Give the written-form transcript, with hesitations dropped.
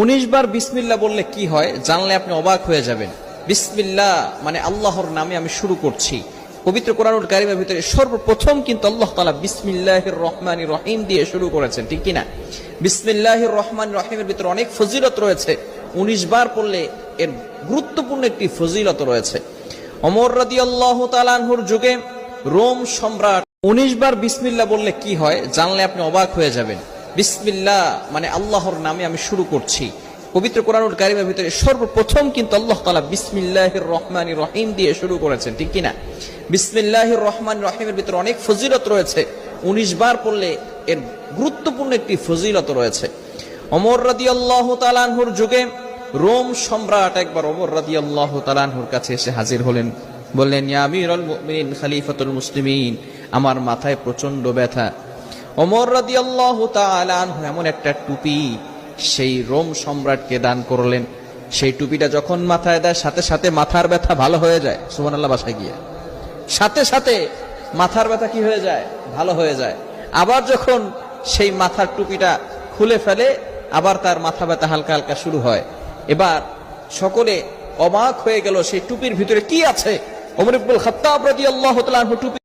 19 বার বিসমিল্লাহ বললে কি হয় জানলে আপনি অবাক হয়ে যাবেন। বিসমিল্লাহ মানে আল্লাহর নামে আমি শুরু করছি। পবিত্র কোরআনুল কারীমের ভিতরে সর্বপ্রথম কিন্তু আল্লাহ তাআলা বিসমিল্লাহির রহমানির রহিম দিয়ে শুরু করেছেন, ঠিক কি না? বিসমিল্লাহির রহমানির রহিমের ভিতরে অনেক ফজিলত রয়েছে। 19 বার পড়লে এর গুরুত্বপূর্ণ একটি ফজিলত রয়েছে। ওমর রাদিয়াল্লাহু তাআলা আনহুর যুগে রোম সম্রাট 19 বার বিসমিল্লাহ বললে কি হয় জানলে আপনি অবাক হয়ে যাবেন। বিসমিল্লাহ মানে আল্লাহর নামে আমি শুরু করছি। পবিত্র কোরআনুল কারীমের ভিতরে সর্বপ্রথম কিন্তু আল্লাহ তাআলা বিসমিল্লাহির রহমানির রহিম দিয়ে শুরু করেছেন, ঠিক কি না? বিসমিল্লাহির রহমানির রহিমের ভিতরে অনেক ফজিলত রয়েছে। 19 বার পড়লে এর গুরুত্বপূর্ণ একটি ফজিলত রয়েছে। ওমর রাদিয়াল্লাহু তাআলা আনহুর যুগে রোম সম্রাট একবার ওমর রাদিয়াল্লাহু তাআলা আনহুর কাছে এসে হাজির হলেন। বললেন, ইয়া আমিরুল মুমিনিন খলিফাতুল মুসলিমিন, আমার মাথায় প্রচন্ড ব্যথা। ওমর রাদিয়াল্লাহু তাআলা আনহু এমন একটা টুপি সেই রোম সম্রাটকে দান করলেন। সেই টুপিটা যখন মাথায় দেয় সাথে সাথে মাথার ব্যথা ভালো হয়ে যায়। সুবহানাল্লাহ, বাসায় গিয়ে সাথে সাথে মাথার ব্যথা কি হয়ে যায়? ভালো হয়ে যায়। আবার যখন সেই মাথার টুপিটা খুলে ফেলে আবার তার মাথা ব্যথা হালকা হালকা শুরু হয়। এবার সকলে অবাক হয়ে গেল সেই টুপির ভিতরে কি আছে। ওমর ইবনুল খাত্তাব রাদিয়াল্লাহু তাআলা আনহু টুপি